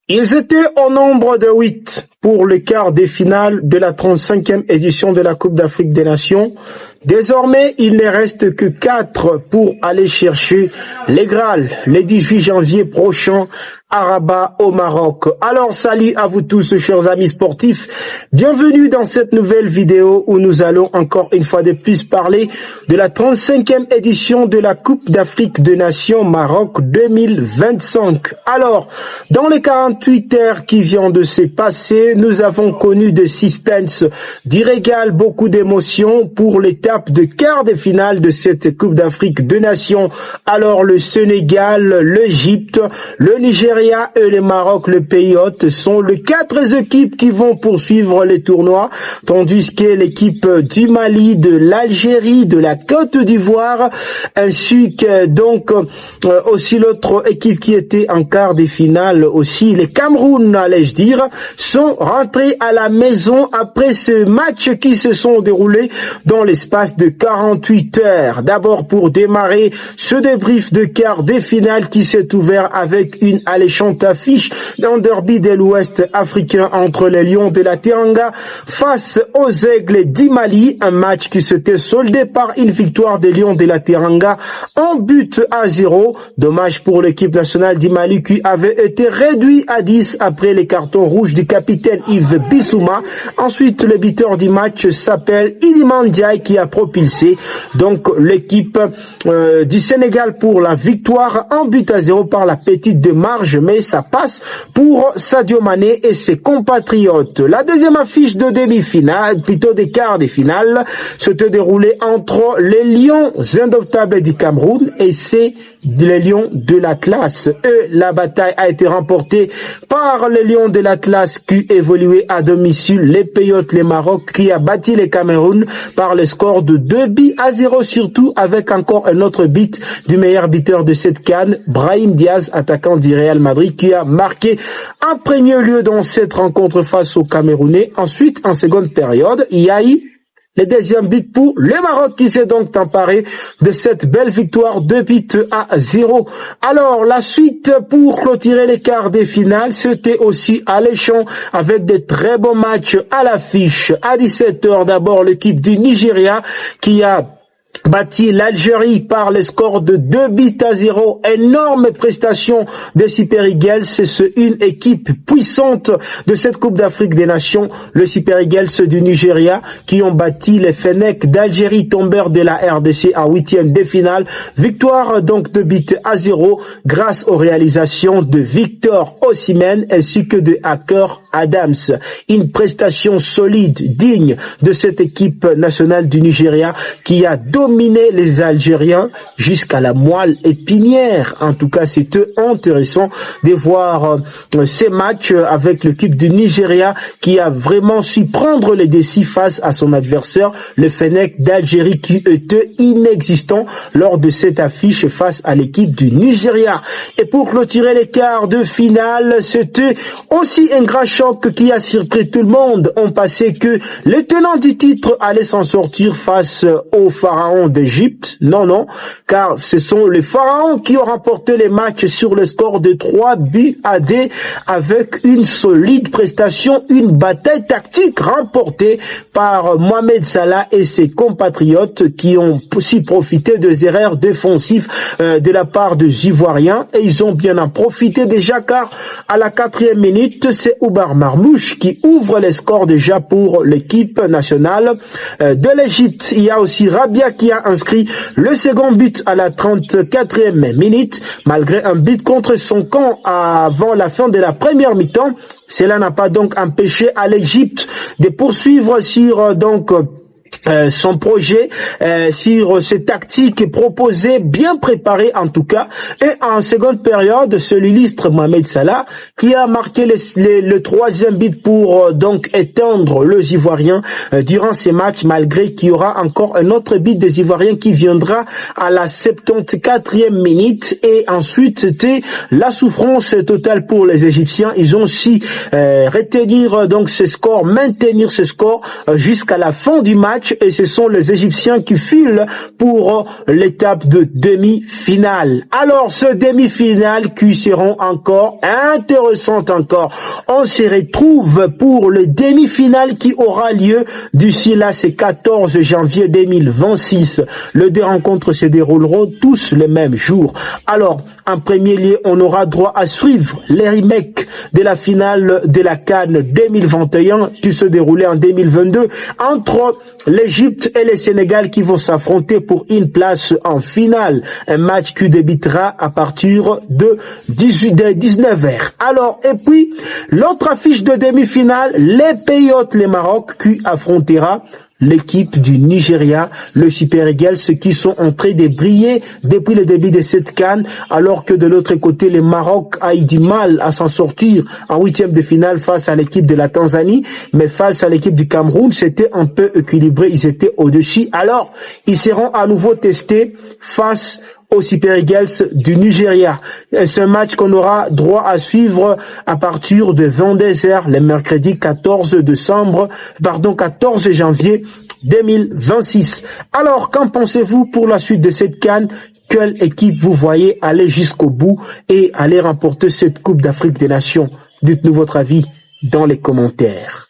Ils étaient au nombre de 8 pour le quart des finales de la 35e édition de la Coupe d'Afrique des Nations. Désormais, il ne reste que 4 pour aller chercher les Graals le 18 janvier prochain à Rabat au Maroc. Alors, salut à vous tous, chers amis sportifs. Bienvenue dans cette nouvelle vidéo où nous allons encore une fois de plus parler de la 35e édition de la Coupe d'Afrique des Nations Maroc 2025. Alors, dans les 48 heures qui viennent de se passer, nous avons connu des suspens, du régal, beaucoup d'émotions pour l'étape de quart de finale de cette Coupe d'Afrique des Nations. Alors, le Sénégal, l'Égypte, le Nigeria et le Maroc, le pays hôte, sont les 4 équipes qui vont poursuivre les tournois, tandis que l'équipe du Mali, de l'Algérie, de la Côte d'Ivoire, ainsi que donc aussi l'autre équipe qui était en quart de finale aussi, les Cameroun, allais-je dire, sont rentrés à la maison après ce match qui se sont déroulés dans l'espace de 48 heures. D'abord pour démarrer ce débrief de quart de finale qui s'est ouvert avec une alléchante affiche d'un derby de l'Ouest africain entre les Lions de la Teranga face aux Aigles du Mali, un match qui s'était soldé par une victoire des Lions de la Teranga en but à 0. Dommage pour l'équipe nationale du Mali qui avait été réduit à 10 après les cartons rouges du capitaine Yves Bissouma. Ensuite, le buteur du match s'appelle Iliman Ndiaye qui a propulsé donc l'équipe du Sénégal pour la victoire en but à 0 par la petite démarche, mais ça passe pour Sadio Mané et ses compatriotes. La deuxième affiche de demi-finale, plutôt des quarts de finale, s'était déroulée entre les Lions indomptables du Cameroun et les Lions de l'Atlas. Et la bataille a été remportée par les Lions de l'Atlas qui évoluaient à domicile, les Pays-Hôtes, les Maroc, qui a battu les Cameroun par le score de 2-0, surtout avec encore un autre but du meilleur buteur de cette CAN, Brahim Diaz, attaquant du Real Madrid, qui a marqué en premier lieu dans cette rencontre face aux Camerounais. Ensuite, en seconde période, il y a eu le deuxième but pour le Maroc qui s'est donc emparé de cette belle victoire 2-0. Alors, la suite pour clôturer les quarts des finales, c'était aussi alléchant avec des très bons matchs à l'affiche. À 17h, d'abord, l'équipe du Nigeria qui a bâti l'Algérie par le score de 2-0. Énorme prestation des Super Eagles. C'est une équipe puissante de cette Coupe d'Afrique des Nations. Le Super Eagles du Nigeria qui ont bâti les Fennecs d'Algérie, tombeurs de la RDC en 8e de finale. Victoire donc 2-0 grâce aux réalisations de Victor Osimhen ainsi que de Hacker Adams. Une prestation solide, digne de cette équipe nationale du Nigeria qui a dominé les Algériens jusqu'à la moelle épinière. En tout cas, c'était intéressant de voir ces matchs avec l'équipe du Nigeria qui a vraiment su prendre les défis face à son adversaire, le Fennec d'Algérie qui était inexistant lors de cette affiche face à l'équipe du Nigeria. Et pour clôturer les quarts de finale, c'était aussi un grand choc qui a surpris tout le monde. On pensait que le tenant du titre allait s'en sortir face au pharaon d'Égypte. Non, car ce sont les pharaons qui ont remporté les matchs sur le score de 3-2 avec une solide prestation, une bataille tactique remportée par Mohamed Salah et ses compatriotes qui ont aussi profité des erreurs défensives de la part des Ivoiriens et ils ont bien en profité déjà car à la 4e minute, c'est Oubar Marmouche qui ouvre les scores déjà pour l'équipe nationale de l'Égypte. Il y a aussi Rabia qui a inscrit le second but à la 34e minute, malgré un but contre son camp avant la fin de la première mi-temps. Cela n'a pas donc empêché à l'Égypte de poursuivre sur son projet, sur ses tactiques proposées, bien préparées en tout cas. Et en seconde période, c'est l'illustre Mohamed Salah qui a marqué le 3e but pour donc éteindre les Ivoiriens durant ces matchs, malgré qu'il y aura encore un autre but des Ivoiriens qui viendra à la 74e minute. Et ensuite, c'était la souffrance totale pour les Égyptiens. Ils ont aussi retenir donc ce score, maintenir ce score jusqu'à la fin du match. match et ce sont les Égyptiens qui filent pour l'étape de demi-finale. Alors, ce demi-finale qui seront encore intéressantes encore. On se retrouve pour le demi-finale qui aura lieu d'ici là, c'est 14 janvier 2026. Les deux rencontres se dérouleront tous le même jour. Alors, en premier lieu, on aura droit à suivre les remakes de la finale de la CAN 2021 qui se déroulait en 2022 entre l'Égypte et le Sénégal qui vont s'affronter pour une place en finale. Un match qui débutera à partir de 19h. Alors, et puis, l'autre affiche de demi-finale, les pays hôtes, le Maroc qui affrontera l'équipe du Nigeria, le Super Eagles, qui sont en train de briller depuis le début de cette CAN, alors que de l'autre côté, le Maroc a eu du mal à s'en sortir en huitième de finale face à l'équipe de la Tanzanie, mais face à l'équipe du Cameroun, c'était un peu équilibré, ils étaient au-dessus. Alors, ils seront à nouveau testés face aux Super Eagles du Nigeria. C'est un match qu'on aura droit à suivre à partir de 22h le mercredi 14 janvier 2026. Alors, qu'en pensez-vous pour la suite de cette CAN? Quelle équipe vous voyez aller jusqu'au bout et aller remporter cette Coupe d'Afrique des Nations? Dites-nous votre avis dans les commentaires.